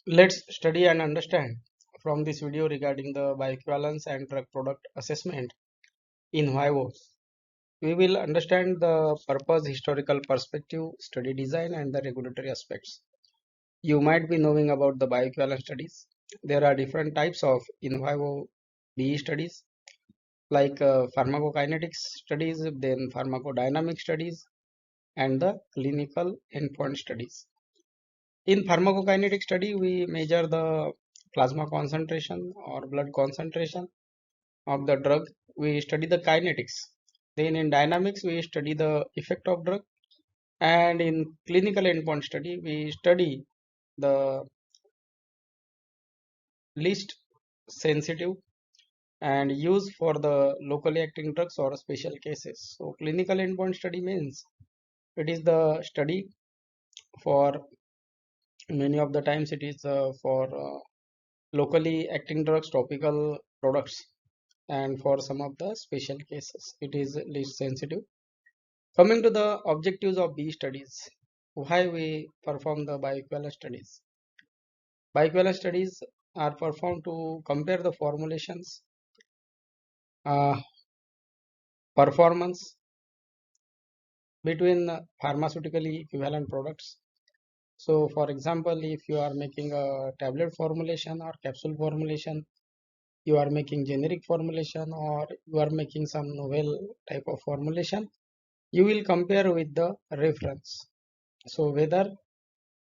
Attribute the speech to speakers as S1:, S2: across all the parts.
S1: Let's study and understand from this video regarding the bioequivalence and drug product assessment in Vivo. We will understand the purpose, historical perspective, study design, and the regulatory aspects. You might be knowing about the bioequivalence studies. There are different types of in vivo BE studies like pharmacokinetics studies, then pharmacodynamic studies, and the clinical endpoint studies. In pharmacokinetic study, we measure the plasma concentration or blood concentration of the drug. We study the kinetics. Then in dynamics, we study the effect of drug. And in clinical endpoint study, we study the least sensitive and used for the locally acting drugs or special cases. So clinical endpoint study means it is the study for many of the times it is for locally acting drugs, topical products, and for some of the special cases it is least sensitive. Coming to the objectives of these studies, why we perform the bioequivalence studies. Bioequivalence studies are performed to compare the formulations, uh, performance between pharmaceutically equivalent products. So for example, if you are making a tablet formulation or capsule formulation, you are making generic formulation, or you are making some novel type of formulation, you will compare with the reference. So whether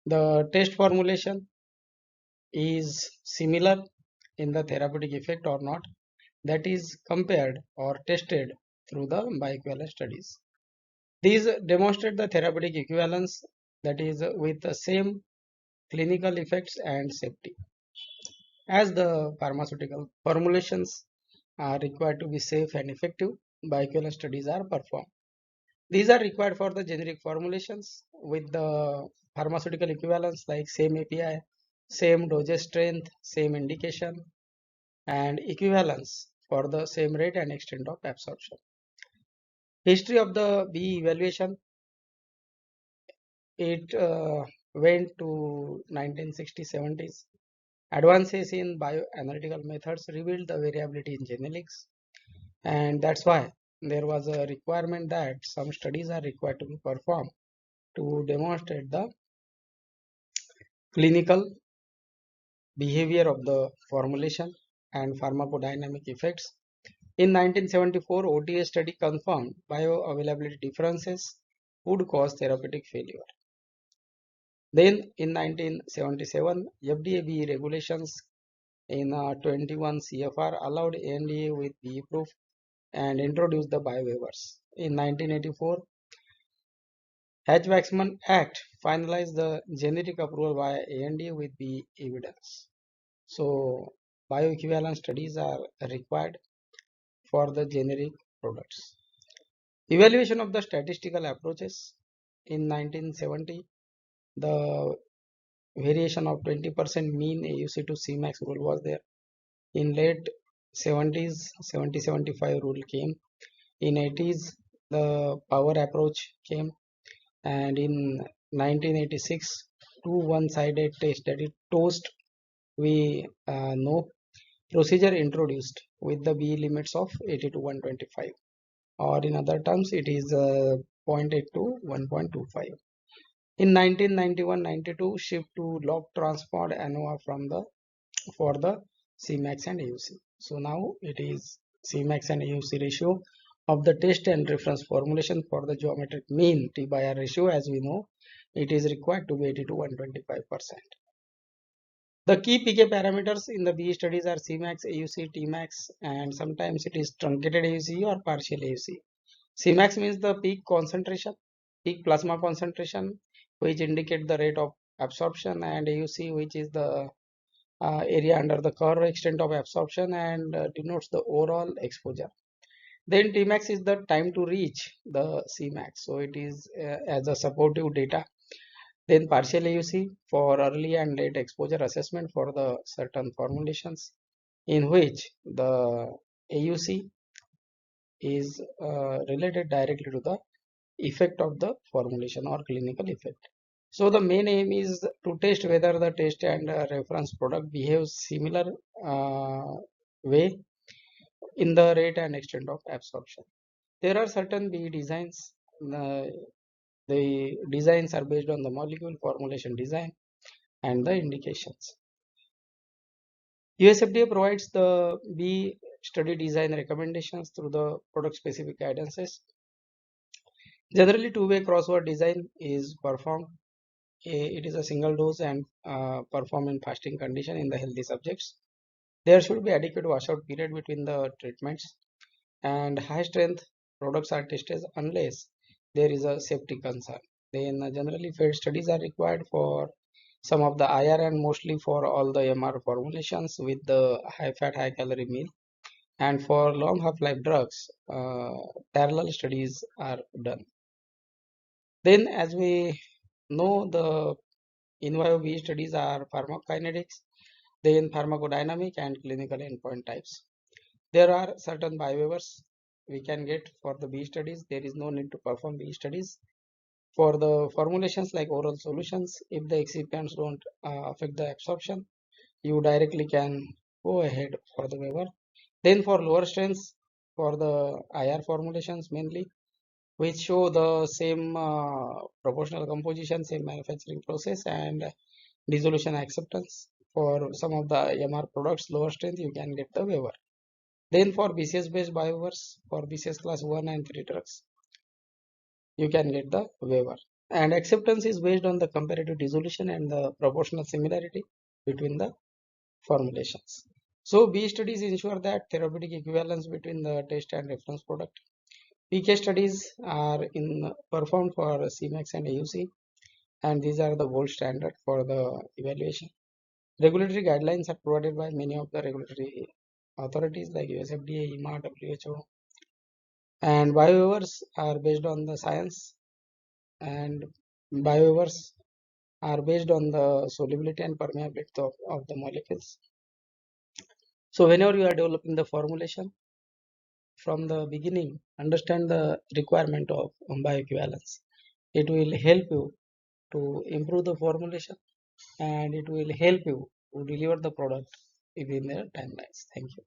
S1: the test formulation is similar in the therapeutic effect or not, that is compared or tested through the bioequivalence studies. These demonstrate the therapeutic equivalence, that is with the same clinical effects and safety. As the pharmaceutical formulations are required to be safe and effective, bioequivalence studies are performed. These are required for the generic formulations with the pharmaceutical equivalence like same API, same dosage strength, same indication, and equivalence for the same rate and extent of absorption. History of the BE evaluation, it went to 1960-70s. Advances in bioanalytical methods revealed the variability in genetics, and that's why there was a requirement that some studies are required to be performed to demonstrate the clinical behavior of the formulation and pharmacodynamic effects. In 1974, OTA study confirmed bioavailability differences would cause therapeutic failure. Then in 1977, FDA regulations in 21 CFR allowed ANDA with BE proof and introduced the biowaivers. In 1984, Hatch-Waxman Act finalized the generic approval via ANDA with BE evidence. So bioequivalence studies are required for the generic products. Evaluation of the statistical approaches. In 1970, the variation of 20% mean AUC to Cmax rule was there. In late 70s, 70-75 rule came. In 80s, the power approach came, and in 1986, two one-sided test, that is toast, we know procedure introduced with the B limits of 80 to 125, or in other terms it is 0.8 to 1.25. In 1991-92, shift to log transport ANOVA from the for the Cmax and AUC. So now it is Cmax and AUC ratio of the test and reference formulation for the geometric mean T by R ratio, as we know, it is required to be 80 to 125%. The key PK parameters in the BE studies are Cmax, AUC, Tmax, and sometimes it is truncated AUC or partial AUC. Cmax means the peak concentration, peak plasma concentration, which indicate the rate of absorption, and AUC, which is the area under the curve extent of absorption and denotes the overall exposure. Then Tmax is the time to reach the Cmax, so it is as a supportive data. Then partial AUC for early and late exposure assessment for the certain formulations, in which the AUC is related directly to the effect of the formulation or clinical effect. So the main aim is to test whether the test and reference product behaves similar uh, way in the rate and extent of absorption. There are certain BE designs. Uh, the designs are based on the molecule formulation design and the indications. USFDA provides the BE study design recommendations through the product specific guidances. Generally, two-way crossword design is performed. It is a single dose and performed in fasting condition in the healthy subjects. There should be adequate washout period between the treatments, and high strength products are tested unless there is a safety concern. Then generally failed studies are required for some of the IR and mostly for all the MR formulations with the high fat, high calorie meal. And for long half-life drugs, parallel studies are done. Then, as we know, the in vivo BE studies are pharmacokinetics, then pharmacodynamic and clinical endpoint types. There are certain biowaivers we can get for the BE studies. There is no need to perform BE studies. For the formulations like oral solutions, if the excipients don't affect the absorption, you directly can go ahead for the waiver. Then for lower strengths, for the IR formulations mainly, which show the same proportional composition, same manufacturing process and dissolution acceptance. For some of the MR products, lower strength, you can get the waiver. Then for BCS based biowaivers, for BCS class 1 and 3 drugs, you can get the waiver. And acceptance is based on the comparative dissolution and the proportional similarity between the formulations. So B studies ensure that therapeutic equivalence between the test and reference product. PK studies are performed for CMAX and AUC, and these are the gold standard for the evaluation. Regulatory guidelines are provided by many of the regulatory authorities like USFDA, EMA, WHO, and biowaivers are based on the science, and biowaivers are based on the solubility and permeability of the molecules. So whenever you are developing the formulation, from the beginning, understand the requirement of bioequivalence. It will help you to improve the formulation and it will help you to deliver the product within the timelines. Thank you.